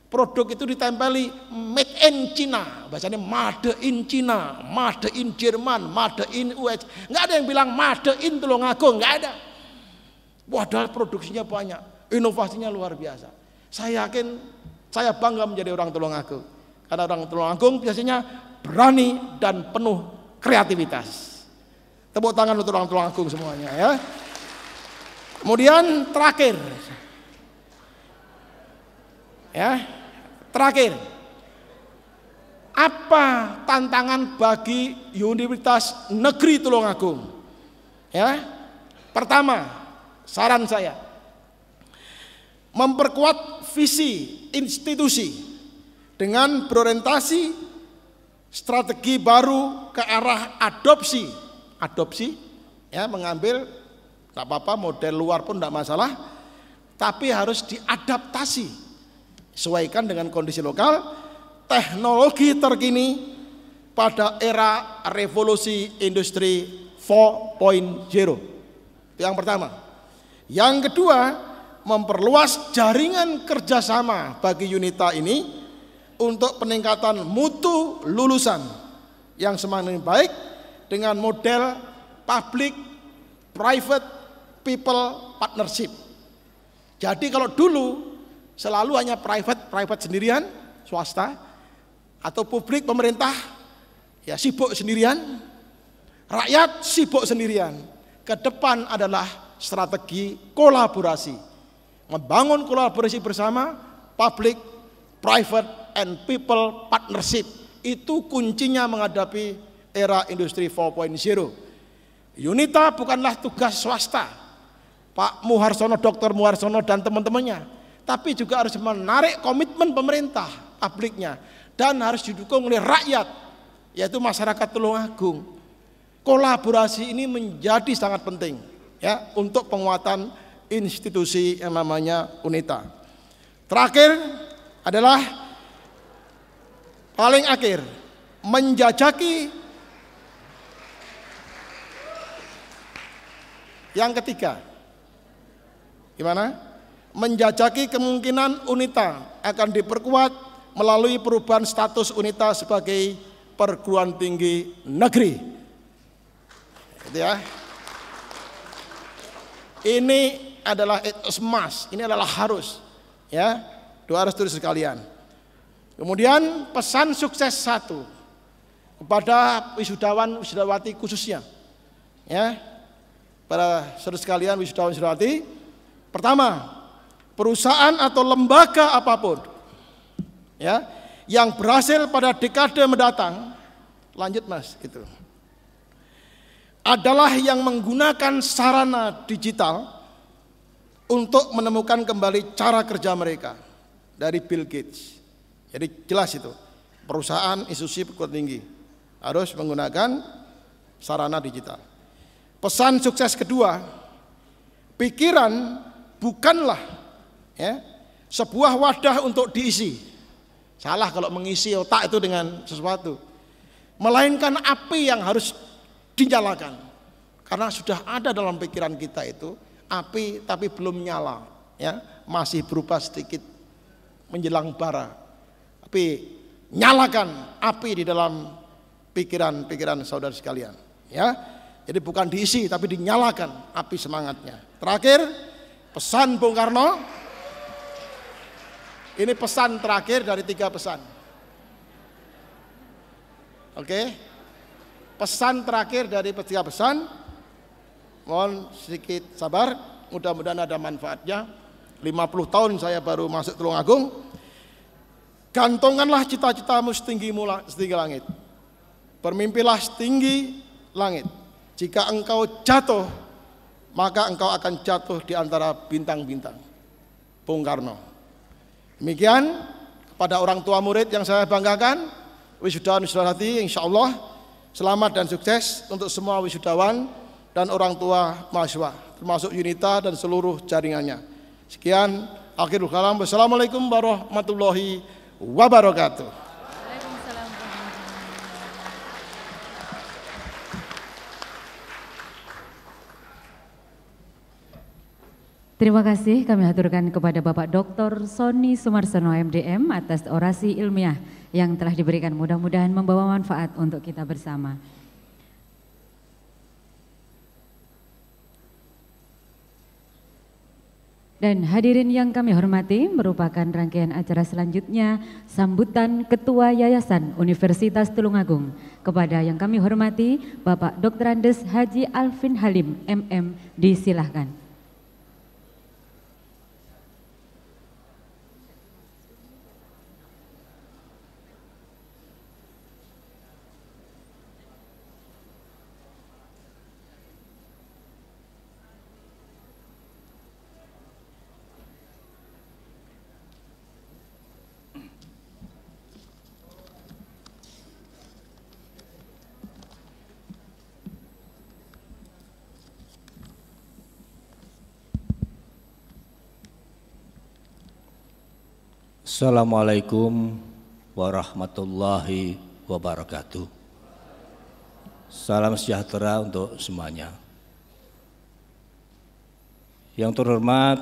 produk itu ditempeli made in China, bahasanya made in China, made in Jerman, made in US. Nggak ada yang bilang made in Tulungagung, nggak ada. Padahal produksinya banyak, inovasinya luar biasa. Saya yakin, saya bangga menjadi orang Tulungagung, karena orang Tulungagung biasanya berani dan penuh kreativitas. Tepuk tangan untuk orang Tulungagung semuanya, ya. Kemudian terakhir, ya. Terakhir, apa tantangan bagi Universitas Negeri Tulungagung? Ya, pertama, saran saya, memperkuat visi institusi dengan berorientasi strategi baru ke arah adopsi, ya, mengambil tidak apa-apa model luar pun tidak masalah, tapi harus diadaptasi. Sesuaikan dengan kondisi lokal, teknologi terkini pada era revolusi industri 4.0. Itu yang pertama. Yang kedua, memperluas jaringan kerjasama bagi Yunita ini untuk peningkatan mutu lulusan yang semakin baik dengan model public private people partnership. Jadi kalau dulu selalu hanya private sendirian, swasta, atau publik pemerintah, ya sibuk sendirian, rakyat sibuk sendirian. Ke depan adalah strategi kolaborasi, membangun kolaborasi bersama, public, private, and people partnership. Itu kuncinya menghadapi era industri 4.0. Yunita bukanlah tugas swasta, Pak Muharsono, Dr. Muharsono dan teman-temannya, tapi juga harus menarik komitmen pemerintah publiknya dan harus didukung oleh rakyat, yaitu masyarakat Tulungagung. Kolaborasi ini menjadi sangat penting, ya, untuk penguatan institusi yang namanya Unita. Terakhir adalah paling akhir, menjajaki yang ketiga. Gimana? Menjajaki kemungkinan Unita akan diperkuat melalui perubahan status Unita sebagai perguruan tinggi negeri. Gitu ya. Ini adalah emas, ini adalah harus, ya, harus tulis sekalian. Kemudian pesan sukses satu kepada wisudawan wisudawati khususnya, ya, para saudara sekalian wisudawan wisudawati. Pertama, perusahaan atau lembaga apapun, ya, yang berhasil pada dekade mendatang, lanjut mas, gitu, adalah yang menggunakan sarana digital untuk menemukan kembali cara kerja mereka. Dari Bill Gates. Jadi jelas itu, perusahaan, institusi perguruan tinggi harus menggunakan sarana digital. Pesan sukses kedua, pikiran bukanlah, ya, sebuah wadah untuk diisi. Salah kalau mengisi otak itu dengan sesuatu, melainkan api yang harus dinyalakan. Karena sudah ada dalam pikiran kita itu api tapi belum nyala, ya, masih berupa sedikit menjelang bara. Tapi nyalakan api di dalam pikiran-pikiran saudara sekalian, ya. Jadi bukan diisi tapi dinyalakan api semangatnya. Terakhir, pesan Bung Karno. Ini pesan terakhir dari 3 pesan. Oke. Pesan terakhir dari 3 pesan. Mohon sedikit sabar, mudah-mudahan ada manfaatnya. 50 tahun saya baru masuk Tulungagung. Gantungkanlah cita-citamu setinggi langit. Bermimpilah setinggi langit. Jika engkau jatuh, maka engkau akan jatuh di antara bintang-bintang. Bung Karno. Demikian kepada orang tua murid yang saya banggakan, wisudawan wisudawati, insya Allah selamat dan sukses untuk semua wisudawan dan orang tua mahasiswa, termasuk Yunita dan seluruh jaringannya. Sekian, akhirul kalam. Wassalamualaikum warahmatullahi wabarakatuh. Terima kasih kami haturkan kepada Bapak Dr. Sony Sumarsono MDM atas orasi ilmiah yang telah diberikan, mudah-mudahan membawa manfaat untuk kita bersama. Dan hadirin yang kami hormati, merupakan rangkaian acara selanjutnya sambutan Ketua Yayasan Universitas Tulungagung. Kepada yang kami hormati Bapak Dr. Andes Haji Alvin Halim MM, disilahkan. Assalamualaikum warahmatullahi wabarakatuh. Salam sejahtera untuk semuanya. Yang terhormat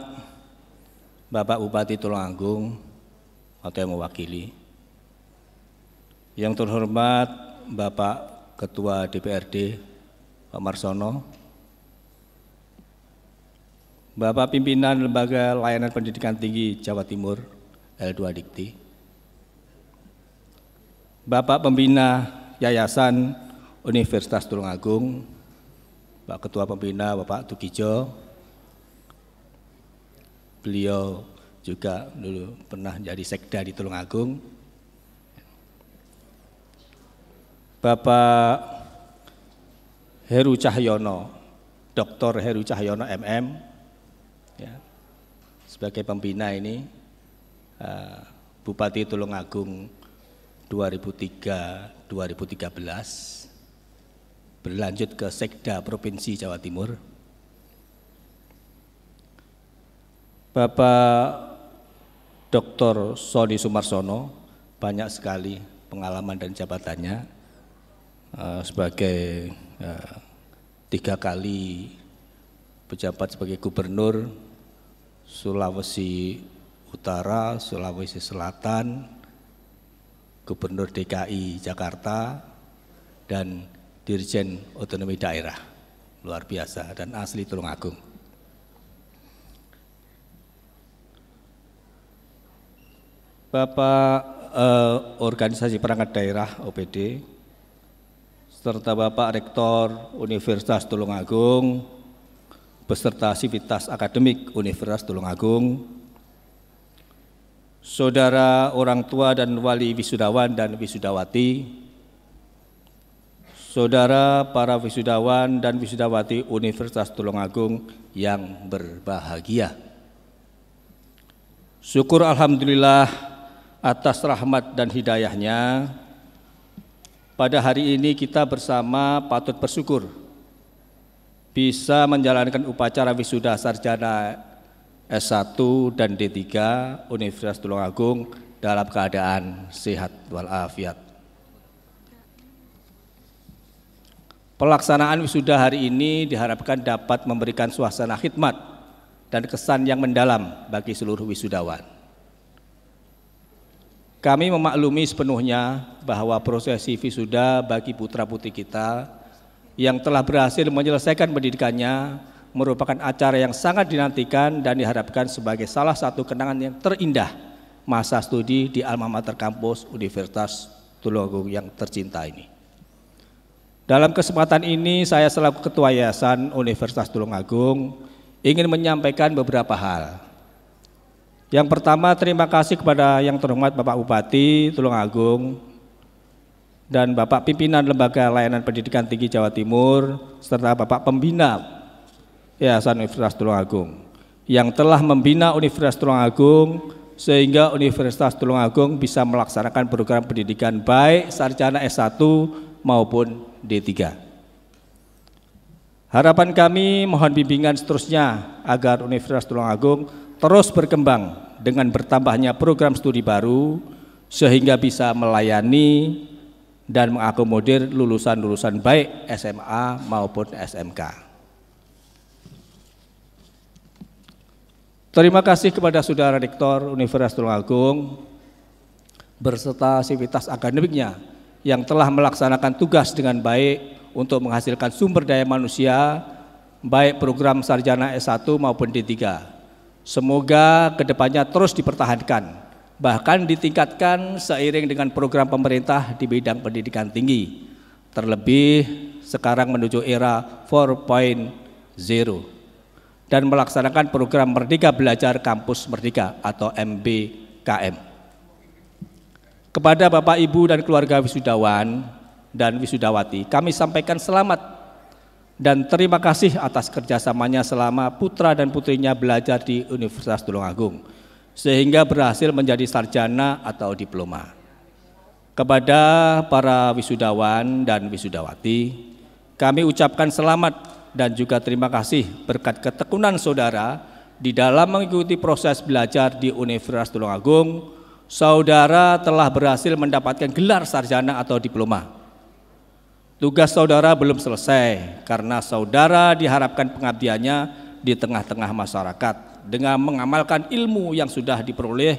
Bapak Bupati Tulungagung atau yang mewakili. Yang terhormat Bapak Ketua DPRD Pak Marsono, Bapak Pimpinan Lembaga Layanan Pendidikan Tinggi Jawa Timur L2 Dikti, Bapak Pembina Yayasan Universitas Tulungagung, Pak Ketua Pembina Bapak Tukijo, beliau juga dulu pernah jadi sekda di Tulungagung, Bapak Heru Cahyono, Dr. Heru Cahyono MM, ya, sebagai pembina ini, Bupati Tulungagung 2003-2013, berlanjut ke Sekda Provinsi Jawa Timur. Bapak Dr. Sony Sumarsono, banyak sekali pengalaman dan jabatannya, sebagai 3 kali pejabat sebagai Gubernur Sulawesi Utara, Sulawesi Selatan, Gubernur DKI Jakarta, dan Dirjen Otonomi Daerah. Luar biasa dan asli Tulungagung. Bapak Organisasi Perangkat Daerah OPD, serta Bapak Rektor Universitas Tulungagung, beserta sivitas akademik Universitas Tulungagung, saudara orang tua dan wali wisudawan dan wisudawati, saudara para wisudawan dan wisudawati Universitas Tulungagung yang berbahagia. Syukur alhamdulillah atas rahmat dan hidayahnya, pada hari ini kita bersama patut bersyukur bisa menjalankan upacara wisuda sarjana S1 dan D3 Universitas Tulungagung dalam keadaan sehat walafiat. Pelaksanaan wisuda hari ini diharapkan dapat memberikan suasana khidmat dan kesan yang mendalam bagi seluruh wisudawan. Kami memaklumi sepenuhnya bahwa prosesi wisuda bagi putra-putri kita yang telah berhasil menyelesaikan pendidikannya merupakan acara yang sangat dinantikan dan diharapkan sebagai salah satu kenangan yang terindah masa studi di alma mater kampus Universitas Tulungagung yang tercinta ini. Dalam kesempatan ini saya selaku Ketua Yayasan Universitas Tulungagung ingin menyampaikan beberapa hal. Yang pertama, terima kasih kepada yang terhormat Bapak Bupati Tulungagung dan Bapak Pimpinan Lembaga Layanan Pendidikan Tinggi Jawa Timur serta Bapak Pembina Yayasan Universitas Tulungagung yang telah membina Universitas Tulungagung sehingga Universitas Tulungagung bisa melaksanakan program pendidikan baik sarjana S1 maupun D3. Harapan kami mohon bimbingan seterusnya agar Universitas Tulungagung terus berkembang dengan bertambahnya program studi baru sehingga bisa melayani dan mengakomodir lulusan-lulusan baik SMA maupun SMK. Terima kasih kepada Saudara Rektor Universitas Tulungagung berserta sivitas akademiknya yang telah melaksanakan tugas dengan baik untuk menghasilkan sumber daya manusia baik program sarjana S1 maupun D3. Semoga kedepannya terus dipertahankan, bahkan ditingkatkan seiring dengan program pemerintah di bidang pendidikan tinggi. Terlebih sekarang menuju era 4.0 dan melaksanakan program Merdeka Belajar Kampus Merdeka atau MBKM. Kepada Bapak Ibu dan keluarga wisudawan dan wisudawati, kami sampaikan selamat dan terima kasih atas kerjasamanya selama putra dan putrinya belajar di Universitas Tulungagung sehingga berhasil menjadi sarjana atau diploma. Kepada para wisudawan dan wisudawati, kami ucapkan selamat dan juga terima kasih berkat ketekunan saudara di dalam mengikuti proses belajar di Universitas Tulungagung. Saudara telah berhasil mendapatkan gelar sarjana atau diploma. Tugas saudara belum selesai karena saudara diharapkan pengabdiannya di tengah-tengah masyarakat dengan mengamalkan ilmu yang sudah diperoleh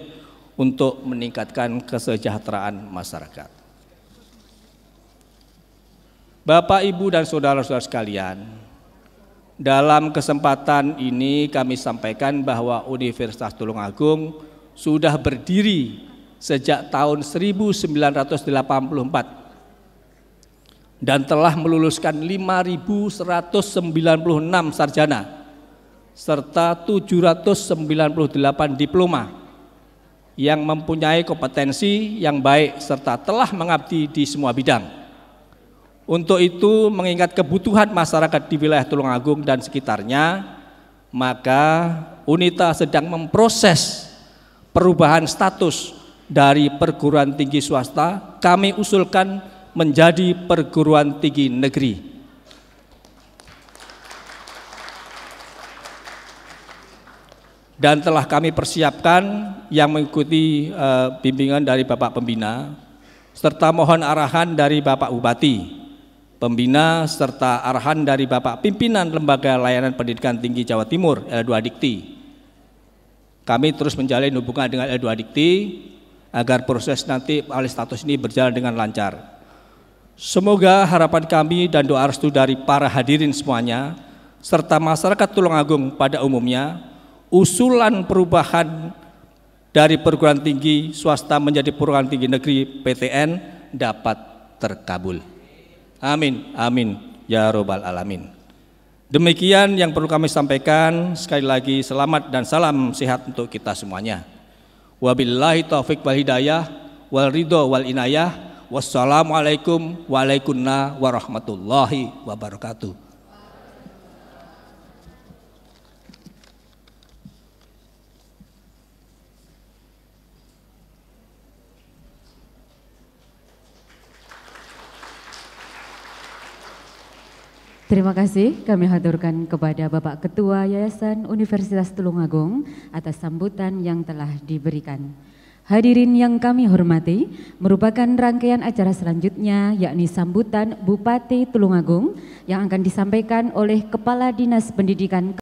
untuk meningkatkan kesejahteraan masyarakat. Bapak, Ibu, dan saudara-saudara sekalian, dalam kesempatan ini kami sampaikan bahwa Universitas Tulungagung sudah berdiri sejak tahun 1984 dan telah meluluskan 5.196 sarjana serta 798 diploma yang mempunyai kompetensi yang baik serta telah mengabdi di semua bidang. Untuk itu, mengingat kebutuhan masyarakat di wilayah Tulungagung dan sekitarnya, maka UNITA sedang memproses perubahan status dari perguruan tinggi swasta. Kami usulkan menjadi perguruan tinggi negeri. Dan telah kami persiapkan yang mengikuti bimbingan dari Bapak Pembina, serta mohon arahan dari Bapak Bupati, Pembina, serta arahan dari Bapak Pimpinan Lembaga Layanan Pendidikan Tinggi Jawa Timur, L2 Dikti. Kami terus menjalin hubungan dengan L2 Dikti agar proses nanti alih status ini berjalan dengan lancar. Semoga harapan kami dan doa restu dari para hadirin semuanya serta masyarakat Tulungagung pada umumnya, usulan perubahan dari perguruan tinggi swasta menjadi perguruan tinggi negeri PTN dapat terkabul. Amin, amin, ya robbal alamin. Demikian yang perlu kami sampaikan. Sekali lagi selamat dan salam sehat untuk kita semuanya. Wabillahi taufiq wal hidayah wal ridho wal inayah. Wassalamualaikum warahmatullahi wabarakatuh. Terima kasih kami haturkan kepada Bapak Ketua Yayasan Universitas Tulungagung atas sambutan yang telah diberikan. Hadirin yang kami hormati, merupakan rangkaian acara selanjutnya yakni sambutan Bupati Tulungagung yang akan disampaikan oleh Kepala Dinas Pendidikan